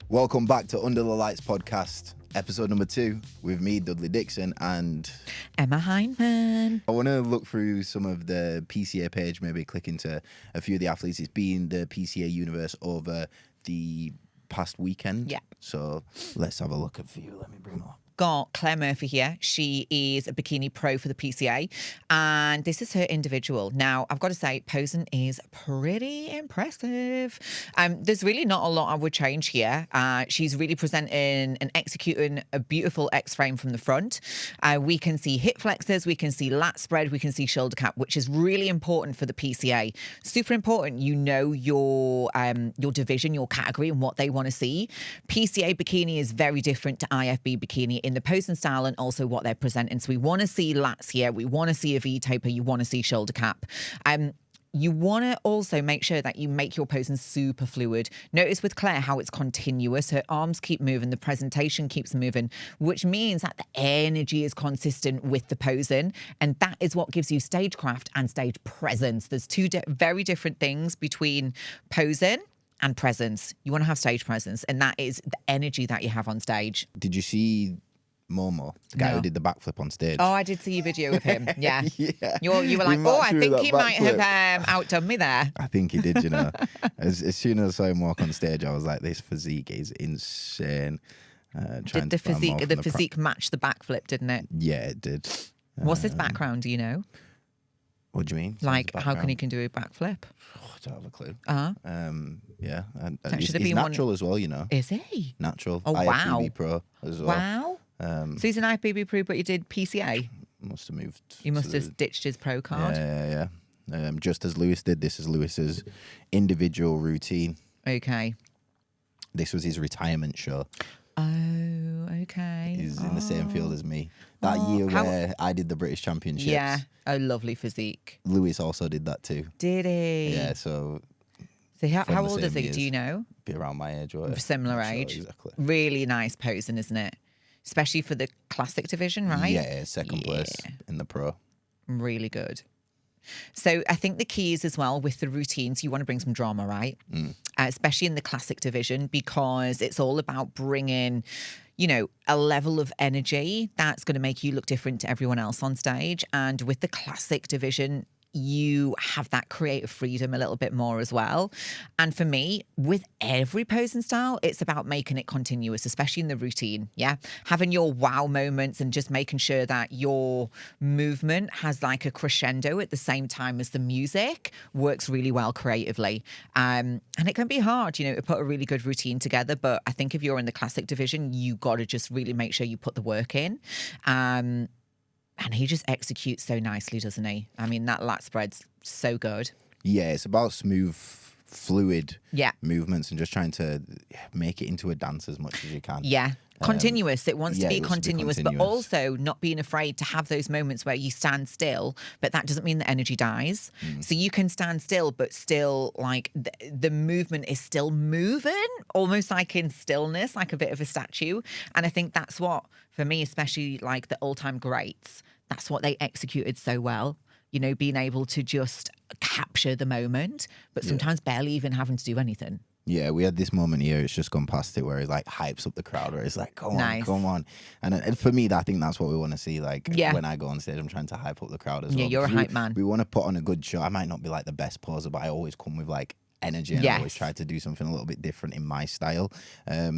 Welcome back to Under the Lights podcast, episode number 2, with me, Dudley Dixon, and Emma Heineman. I want to look through some of the PCA page, maybe click into a few of the athletes. It's been the PCA universe over the past weekend. Yeah. So let's have a look at a few. Let me bring them up. Got Claire Murphy here. She is a bikini pro for the PCA, and this is her individual. Now, I've got to say, posing is pretty impressive. There's really not a lot I would change here. She's really presenting and executing a beautiful X frame from the front. We can see hip flexors, we can see lat spread, we can see shoulder cap, which is really important for the PCA. Super important. You know your division, your category, and what they want to see. PCA bikini is very different to IFB bikini in the posing style and also what they're presenting. So we want to see lats here. We want to see a V taper. You want to see shoulder cap. You want to also make sure that you make your posing super fluid. Notice with Claire how it's continuous. Her arms keep moving. The presentation keeps moving, which means that the energy is consistent with the posing. And that is what gives you stagecraft and stage presence. There's two very different things between posing and presence. You want to have stage presence, and that is the energy that you have on stage. Did you see Momo, the guy who did the backflip on stage? Oh, I did see a video of him. Yeah. Yeah. You were like, I think he might have outdone me there. I think he did, you know. as soon as I saw him walk on stage, I was like, this physique is insane. Did the physique match the backflip, didn't it? Yeah, it did. What's his background, do you know? What do you mean? Like, how can he do a backflip? Oh, I don't have a clue. Uh-huh. And That he's should have been natural as well, you know. Is he? Natural. Oh, wow. IFBB pro as well. Wow. So he's an IFBB pro, but you did PCA? Must have moved. You must have ditched his pro card. Yeah. Just as Lewis did. This is Lewis's individual routine. Okay. This was his retirement show. Oh, okay. He's in the same field as me. That year where I did the British Championships. Yeah. A lovely physique. Lewis also did that too. Did he? Yeah, so how old is he? Do you know? Be around my age or similar age. Sure, exactly. Really nice posing, isn't it? Especially for the classic division, right? Yeah, second place in the pro. Really good. So I think the key is as well with the routines, you want to bring some drama, right? Especially in the classic division, because it's all about bringing, a level of energy that's going to make you look different to everyone else on stage. And with the classic division, you have that creative freedom a little bit more as well. And for me, with every posing style, it's about making it continuous, especially in the routine. Yeah. Having your wow moments and just making sure that your movement has like a crescendo at the same time as the music works really well creatively. And it can be hard, to put a really good routine together. But I think if you're in the classic division, you got to just really make sure you put the work in. And he just executes so nicely, doesn't he? I mean, that lat spread's so good. Yeah, it's about smooth, fluid movements and just trying to make it into a dance as much as you can. Yeah. Continuous. It wants to be continuous, but continuous. also not being afraid to have those moments where you stand still, but that doesn't mean the energy dies. So you can stand still, but still like the movement is still moving, almost like in stillness, like a bit of a statue. And I think that's what, for me, especially like the all-time greats, that's what they executed so well. Being able to just capture the moment, but sometimes barely even having to do anything. Yeah, we had this moment here, it's just gone past it, where it like hypes up the crowd, where it's like, come on. And for me, I think that's what we want to see. Like when I go on stage, I'm trying to hype up the crowd as well. Yeah, you're a hype man. We want to put on a good show. I might not be like the best poser, but I always come with like energy and I always try to do something a little bit different in my style.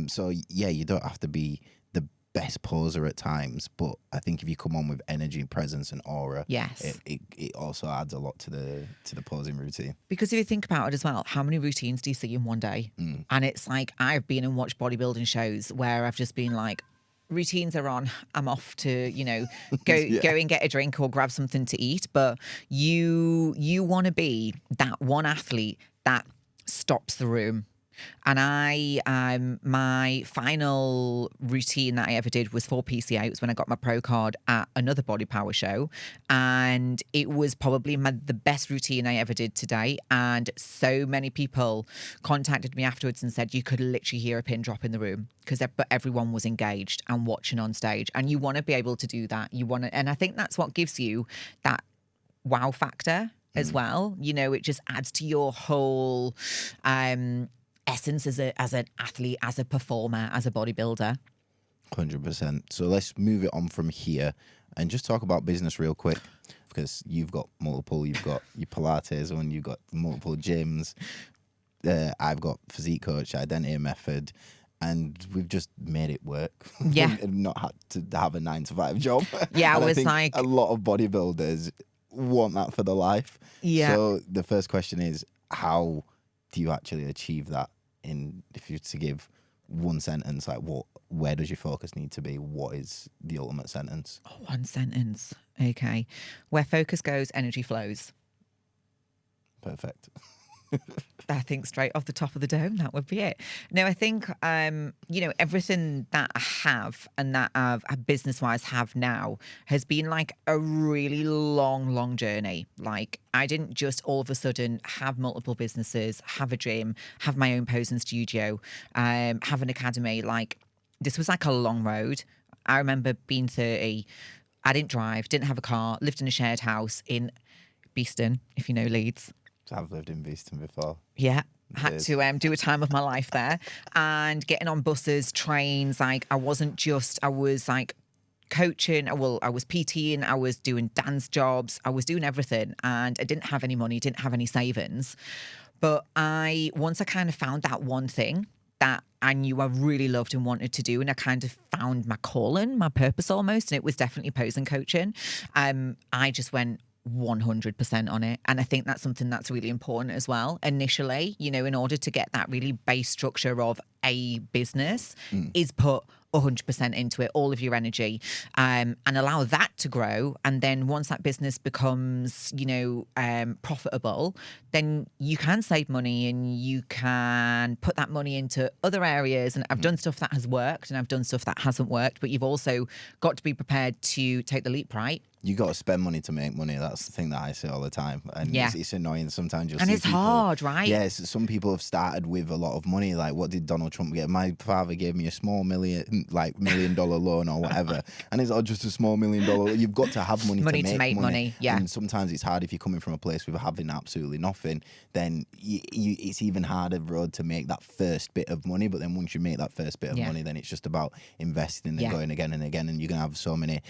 So yeah, you don't have to be the best poser at times, but I think if you come on with energy, presence and aura, it also adds a lot to the posing routine. Because if you think about it as well, how many routines do you see in one day? And it's like, I've been and watched bodybuilding shows where I've just been like, routines are on, I'm off to, go and get a drink or grab something to eat. But you want to be that one athlete that stops the room. And my final routine that I ever did was for PCA. It was when I got my pro card at another body power show. And it was probably the best routine I ever did today. And so many people contacted me afterwards and said you could literally hear a pin drop in the room because everyone was engaged and watching on stage. And you want to be able to do that. And I think that's what gives you that wow factor as well. It just adds to your whole essence as an athlete, as a performer, as a bodybuilder. 100%. So let's move it on from here and just talk about business real quick, because you've got multiple. You've got your Pilates one, you've got multiple gyms. I've got physique coach, identity method, and we've just made it work. Yeah. And not had to have a 9-to-5 job. Yeah, And I was think like, a lot of bodybuilders want that for their life. Yeah. So the first question is, how do you actually achieve that? If you were to give one sentence, like where does your focus need to be? What is the ultimate sentence? Oh, one sentence. Okay. Where focus goes, energy flows. Perfect. I think straight off the top of the dome, that would be it. No, I think, everything that I have and that I've business-wise have now has been like a really long journey. Like, I didn't just all of a sudden have multiple businesses, have a gym, have my own posing studio, have an academy. Like, this was like a long road. I remember being 30. I didn't drive, didn't have a car, lived in a shared house in Beeston, if you know Leeds. I've lived in Beeston before. Yeah. Had to do a time of my life there, and getting on buses, trains. Like, I was like coaching. I was PTing. I was doing dance jobs. I was doing everything, and I didn't have any money, didn't have any savings. But once I kind of found that one thing that I knew I really loved and wanted to do, and I kind of found my calling, my purpose almost, and it was definitely posing coaching. I just went 100% on it. And I think that's something that's really important as well. Initially, in order to get that really base structure of a business, is put 100% into it, all of your energy, and allow that to grow. And then once that business becomes, profitable, then you can save money and you can put that money into other areas. And I've done stuff that has worked and I've done stuff that hasn't worked, but you've also got to be prepared to take the leap, right? You got to spend money to make money. That's the thing that I say all the time. And it's annoying sometimes. And it's hard, right? Yes, some people have started with a lot of money. Like, what did Donald Trump get? My father gave me a small $1 million loan or whatever. And it's just a small $1 million. You've got to have money to make money. Yeah. And sometimes it's hard if you're coming from a place with having absolutely nothing. Then it's even harder road to make that first bit of money. But then once you make that first bit of money, then it's just about investing and going again and again. And you're going to have so many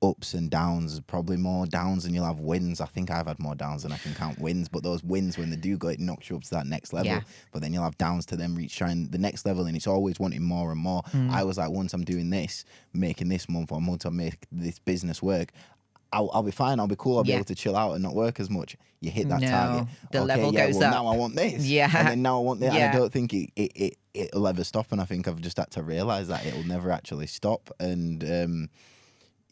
ups and downs, probably more downs than you'll have wins. I think I've had more downs than I can count wins, but those wins, when they do go, it knocks you up to that next level. But then you'll have downs to then trying the next level, and it's always wanting more and more. I was like, once I'm doing this, making this month, or month, I make this business work, I'll be fine, I'll be cool, I'll be able to chill out and not work as much. You hit that target. The level goes up. Now I want this. Yeah. And then now I want this. And I don't think it'll ever stop. And I think I've just had to realise that it'll never actually stop. And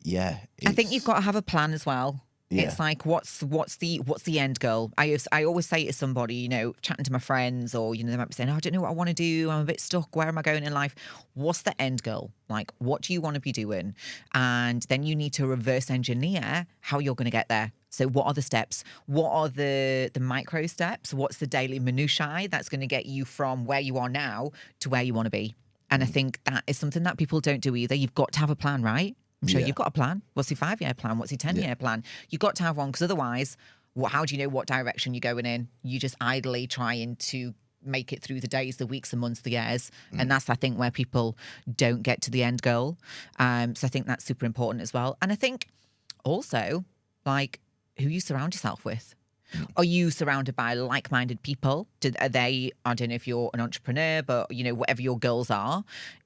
I think you've got to have a plan as well. Yeah. It's like, what's the end goal? I always say to somebody, chatting to my friends, or they might be saying, I don't know what I want to do, I'm a bit stuck, where am I going in life? What's the end goal? Like, what do you want to be doing? And then you need to reverse engineer how you're going to get there. So what are the steps? What are the micro steps? What's the daily minutiae that's going to get you from where you are now to where you want to be? And I think that is something that people don't do either. You've got to have a plan, right? I'm sure you've got a plan. What's your 5-year plan? What's your 10-year plan? You've got to have one, because otherwise, how do you know what direction you're going in? You're just idly trying to make it through the days, the weeks, the months, the years. And that's, I think, where people don't get to the end goal. So I think that's super important as well. And I think also, like, who you surround yourself with. Are you surrounded by like-minded people? I don't know if you're an entrepreneur, but, whatever your goals are,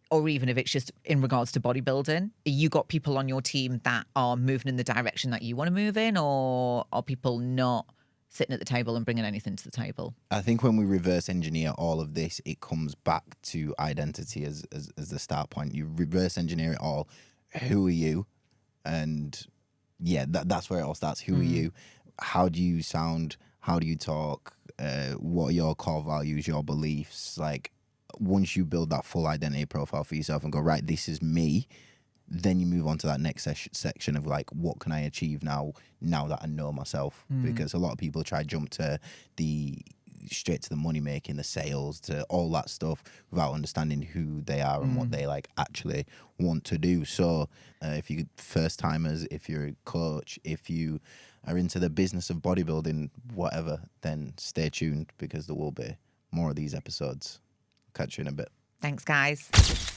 or even if it's just in regards to bodybuilding, you got people on your team that are moving in the direction that you want to move in, or are people not sitting at the table and bringing anything to the table? I think when we reverse engineer all of this, it comes back to identity as the start point. You reverse engineer it all. Who are you? And that's where it all starts. Who are you? How do you sound? How do you talk? What are your core values, your beliefs? Like, once you build that full identity profile for yourself and go, right, this is me, then you move on to that next section of like, what can I achieve now that I know myself? Because a lot of people try to jump to straight to the money making, the sales, to all that stuff without understanding who they are and what they like actually want to do. So if you're first timers, if you're a coach, if you are into the business of bodybuilding, whatever, then stay tuned, because there will be more of these episodes. Catch you in a bit. Thanks, guys.